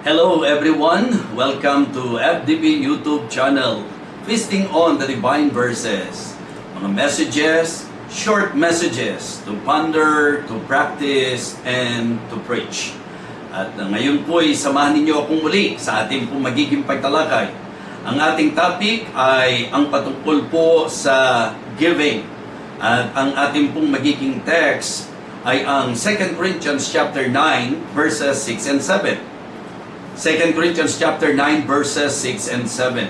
Hello everyone! Welcome to FDP YouTube channel, Feasting on the Divine Verses. Mga messages, short messages to ponder, to practice, and to preach. At ngayon po ay samahan ninyo akong muli sa ating pong magiging pagtalakay. Ang ating topic ay ang patungkol po sa giving. At ang ating pong magiging text ay ang 2 Corinthians chapter 9 verses 6 and 7. 2 Corinthians chapter 9 verses 6 and 7.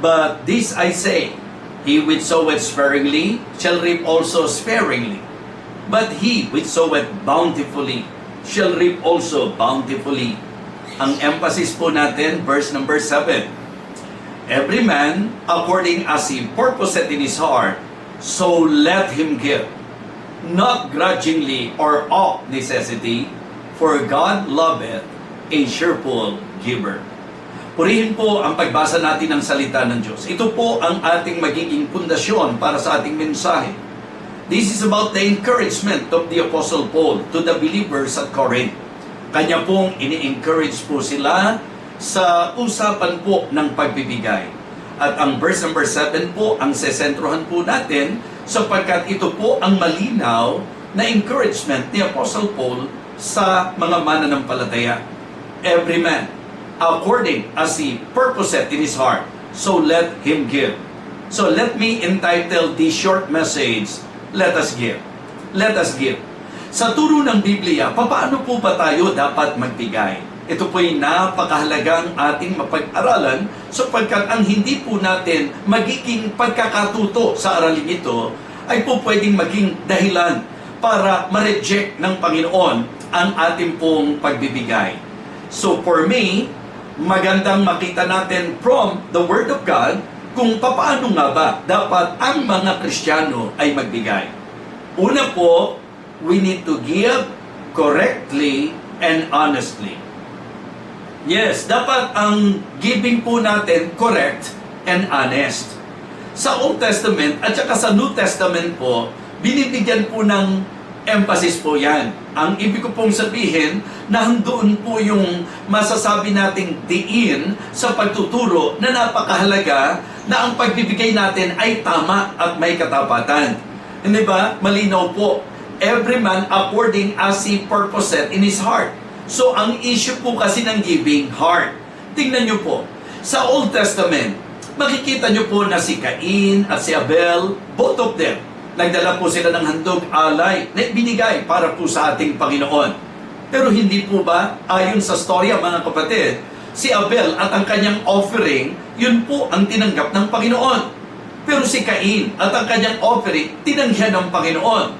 But this I say, he which soweth sparingly shall reap also sparingly. But he which soweth bountifully shall reap also bountifully. Ang emphasis po natin, verse number 7. Every man according as he purposeth in his heart, so let him give, not grudgingly or of necessity, for God loveth a cheerful giver. Purihin po ang pagbasa natin ng salita ng Diyos. Ito po ang ating magiging pundasyon para sa ating mensahe. This is about the encouragement of the Apostle Paul to the believers at Corinth. Kanya pong ini-encourage po sila sa usapan po ng pagbibigay. At ang verse number 7 po ang sesentrohan po natin sapagkat ito po ang malinaw na encouragement ni Apostle Paul sa mga mananampalataya. Every man, according as he purposeth in his heart, so let him give. So let me entitle this short message, Let us give. Let us give. Sa turo ng Biblia, paano po ba tayo dapat magbigay? Ito po'y napakahalagang ating mapag-aralan sapagkat ang hindi po natin magiging pagkakatuto sa aralin ito ay po pwedeng maging dahilan para ma-reject ng Panginoon ang ating pong pagbibigay. So for me, magandang makita natin from the Word of God kung paano nga ba dapat ang mga Kristiyano ay magbigay. Una po, we need to give correctly and honestly. Yes, dapat ang giving po natin correct and honest. Sa Old Testament at saka sa New Testament po, binibigyan po ng emphasis po yan. Ang ibig ko pong sabihin na doon po yung masasabi nating diin sa pagtuturo na napakahalaga na ang pagbibigay natin ay tama at may katapatan. Hindi ba? Malinaw po. Every man according as he purposeth in his heart. So ang issue po kasi ng giving, heart. Tingnan nyo po. Sa Old Testament, makikita nyo po na si Cain at si Abel, both of them, nagdala po sila ng handog alay na binigay para po sa ating Panginoon. Pero hindi po ba, ayon sa storya mga kapatid, si Abel at ang kanyang offering, yun po ang tinanggap ng Panginoon. Pero si Cain at ang kanyang offering, tinanggihan ng Panginoon.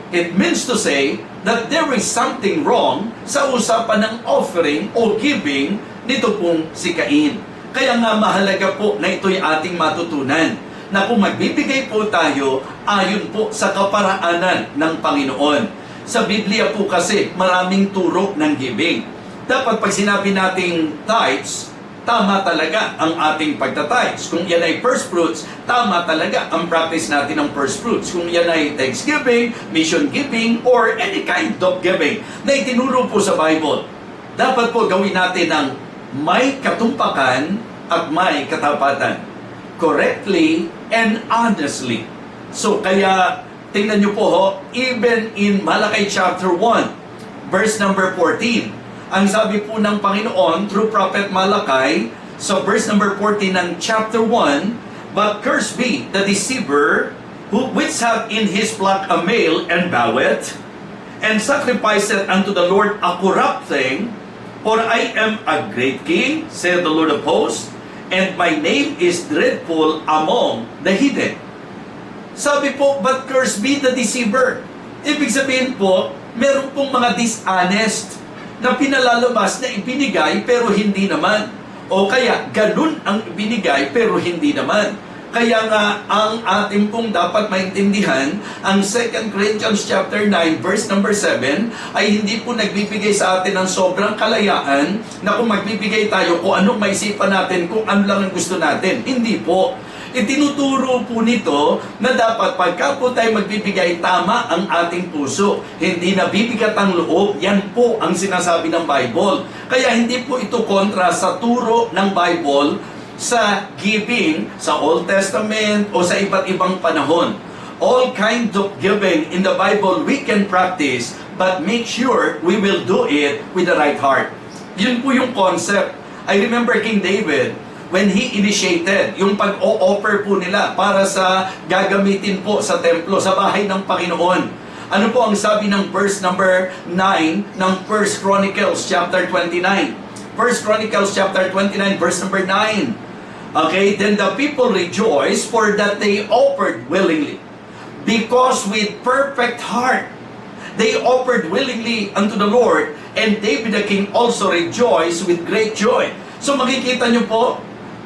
It means to say that there is something wrong sa usapan ng offering o giving nito pong si Cain. Kaya nga mahalaga po na ito'y ating matutunan na kung magbibigay po tayo ayon po sa kaparaanan ng Panginoon. Sa Biblia po kasi maraming turo ng giving. Dapat pag sinabi nating tithes, tama talaga ang ating pagta-tithes. Kung yan ay first fruits, tama talaga ang practice natin ng first fruits. Kung yan ay thanksgiving, mission giving, or any kind of giving na itinuro po sa Bible, dapat po gawin natin ng may katumpakan at may katapatan. Correctly and honestly. So kaya tingnan nyo po even in Malachi chapter 1 verse number 14, ang sabi po ng Panginoon through Prophet Malachi sa verse number 14 ng chapter 1, but cursed be the deceiver which hath in his flock a male and boweth and sacrificeth unto the Lord a corrupt thing, for I am a great king, saith the Lord of hosts, and my name is dreadful among the heathen. Sabi po, but cursed be the deceiver. Ibig sabihin po, meron pong mga dishonest na pinalalabas na ibinigay pero hindi naman. O kaya, ganun ang ibinigay pero hindi naman. Kaya nga, ang ating pong dapat maintindihan, ang 2 Corinthians chapter 9, verse number 7, ay hindi po nagbibigay sa atin ng sobrang kalayaan na kung magbibigay tayo kung anong maisipan natin, kung ano lang ang gusto natin. Hindi po. Itinuturo po nito na dapat pagka po tayo magbibigay, tama ang ating puso. Hindi nabibigat ang loob. Yan po ang sinasabi ng Bible. Kaya hindi po ito kontra sa turo ng Bible sa giving sa Old Testament o sa iba't ibang panahon. All kinds of giving in the Bible we can practice, but make sure we will do it with the right heart. Yun po yung concept. I remember King David, when he initiated yung pag-o-offer po nila para sa gagamitin po sa templo, sa bahay ng Panginoon. Ano po ang sabi ng verse number 9 ng 1 Chronicles chapter 29? 1 Chronicles chapter 29 verse number 9. Okay, then the people rejoiced for that they offered willingly, because with perfect heart they offered willingly unto the Lord, and David the king also rejoiced with great joy. So makikita nyo po,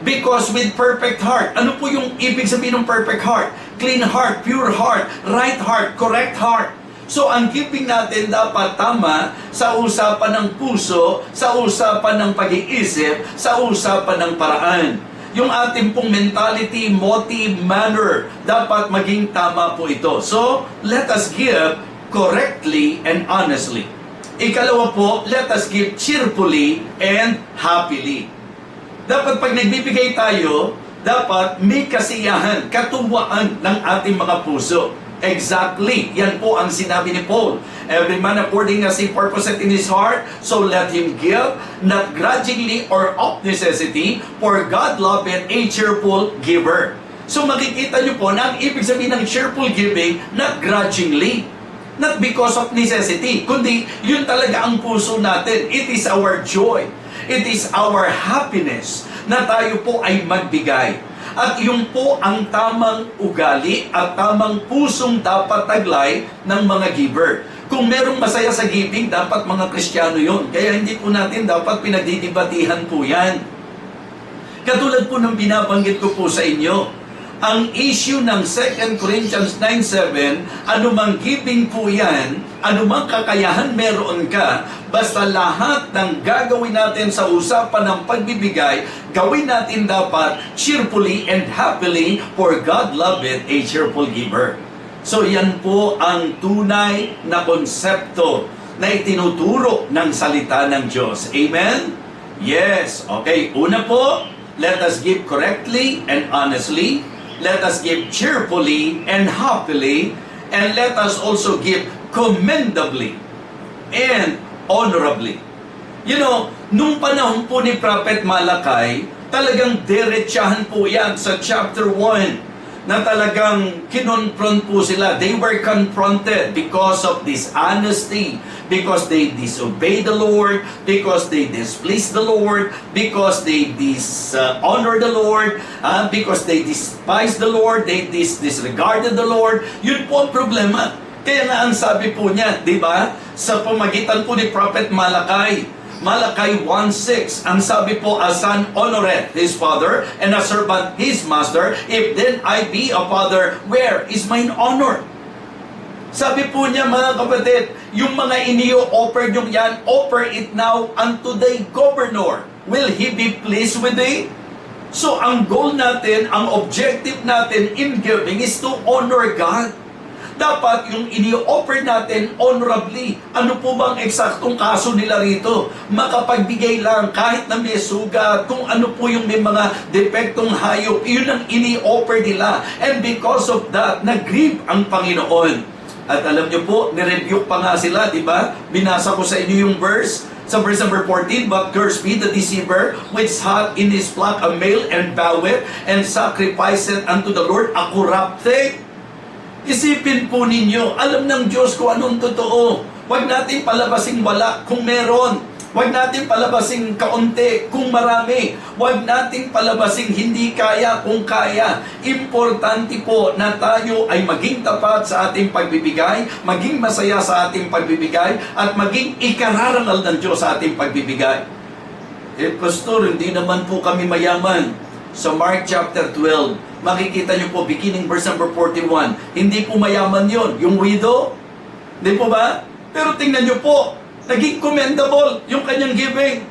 because with perfect heart. Ano po yung ibig sabihin ng perfect heart? Clean heart, pure heart, right heart, correct heart. So ang giving natin dapat tama sa usapan ng puso, sa usapan ng pag-iisip, sa usapan ng paraan. Yung ating pong mentality, motive, manner, dapat maging tama po ito. So, let us give correctly and honestly. Ikalawa po, let us give cheerfully and happily. Dapat pag nagbibigay tayo, dapat may kasiyahan, katuwaan ng ating mga puso. Exactly. Yan po ang sinabi ni Paul. Every man according as he purposeth in his heart, so let him give, not grudgingly or of necessity, for God loveth a cheerful giver. So makikita nyo po na ang ibig sabihin ng cheerful giving, not grudgingly, not because of necessity, kundi yun talaga ang puso natin. It is our joy. It is our happiness na tayo po ay magbigay. At yung po ang tamang ugali at tamang pusong dapat taglay ng mga giver. Kung merong masaya sa giving, dapat mga Kristiyano yun. Kaya hindi po natin dapat pinagdidibatihan po yan. Katulad po ng binabanggit ko po sa inyo, ang issue ng 2 Corinthians 9:7, anumang giving po yan, anumang kakayahan meron ka, basta lahat ng gagawin natin sa usapan ng pagbibigay, gawin natin dapat cheerfully and happily, for God loveth a cheerful giver. So yan po ang tunay na konsepto na itinuturo ng salita ng Diyos. Amen? Yes. Okay, una po, let us give correctly and honestly. Let us give cheerfully and happily, and let us also give commendably and honorably. You know, nung panahon po ni Prophet Malakay, talagang diretsahan po yan sa chapter 1, na talagang kinonfront po sila. They were confronted because of dishonesty, because they disobeyed the Lord, because they displeased the Lord, because they dishonor the Lord, because they despised the Lord, they disregarded the Lord. Yun po ang problema. Kaya nga ang sabi po niya, di ba, sa pamagitan po ni Prophet Malakay, Malachi 1:6, ang sabi po, a son honoreth his father, and a servant his master. If then I be a father, where is mine honor? Sabi po niya, mga kapatid, yung mga iniyo-offer nyo yan, offer it now unto the governor. Will he be pleased with it? So ang goal natin, ang objective natin in giving is to honor God. Dapat yung ini-offer natin honorably. Ano po bang eksaktong kaso nila rito? Makapagbigay lang kahit na may sugat, kung ano po yung may mga depektong hayop, yun ang ini-offer nila. And because of that, nag-grieve ang Panginoon. At alam niyo po, nirebuke pa nga sila, di ba? Binasa ko sa inyo yung verse. Sa verse number 14, but cursed be the deceiver, which hath in his flock a male and voweth, and sacrificeth unto the Lord a corrupt thing. Isipin po ninyo, alam ng Diyos kung anong totoo. Huwag natin palabasing wala kung meron. Huwag natin palabasing kaunti kung marami. Huwag natin palabasing hindi kaya kung kaya. Importante po na tayo ay maging tapat sa ating pagbibigay, maging masaya sa ating pagbibigay, at maging ikararangal ng Diyos sa ating pagbibigay. Pastor, hindi naman po kami mayaman. Sa Mark chapter 12, makikita nyo po, beginning verse number 41, hindi po mayaman yon, yung widow. Hindi po ba? Pero tingnan nyo po, naging commendable yung kanyang giving.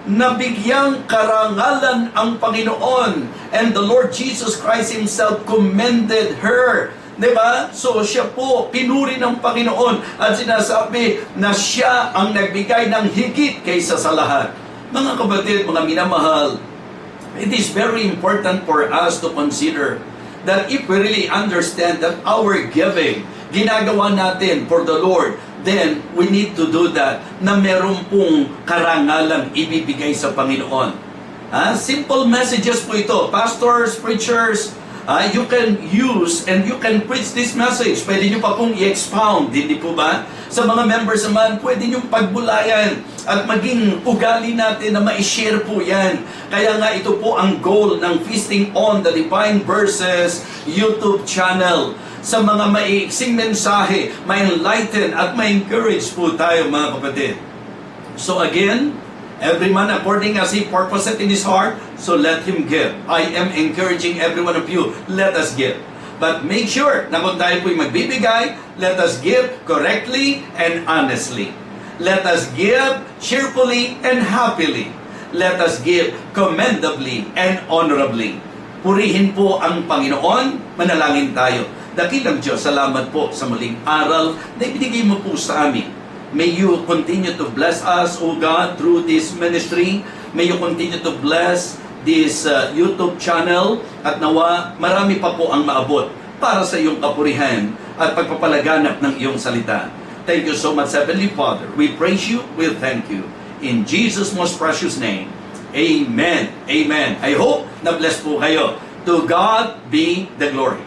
nabigyang karangalan ang Panginoon. And the Lord Jesus Christ Himself commended her. Diba? So siya po, pinuri ng Panginoon at sinasabi na siya ang nagbigay ng higit kaysa sa lahat. Mga kapatid, mga minamahal, it is very important for us to consider that if we really understand that our giving, ginagawa natin for the Lord, then we need to do that na meron pong karangalang ibibigay sa Panginoon. Simple messages po ito. Pastors, preachers, you can use and you can preach this message. Pwede nyo pa pong i-expound, hindi po ba? Sa mga members naman, pwede nyo pagbulayan at maging ugali natin na ma-share po yan. Kaya nga ito po ang goal ng Feasting on the Divine Verses YouTube channel. Sa mga maiiksing mensahe, ma-enlighten at ma-encourage po tayo mga kapatid. So again, every man according as he purposeth in his heart, so let him give. I am encouraging every one of you, let us give. But make sure na kung tayo po'y magbibigay, let us give correctly and honestly. Let us give cheerfully and happily. Let us give commendably and honorably. Purihin po ang Panginoon, manalangin tayo. Dakilang Diyos, salamat po sa muling aral na ibinigay mo po sa amin. May you continue to bless us, O God, through this ministry. May you continue to bless this YouTube channel at nawa marami pa po ang maabot para sa iyong kapurihan at pagpapalaganap ng iyong salita. Thank you so much, Heavenly Father. We praise you, we thank you. In Jesus' most precious name, Amen. Amen. I hope na bless po kayo. To God be the glory.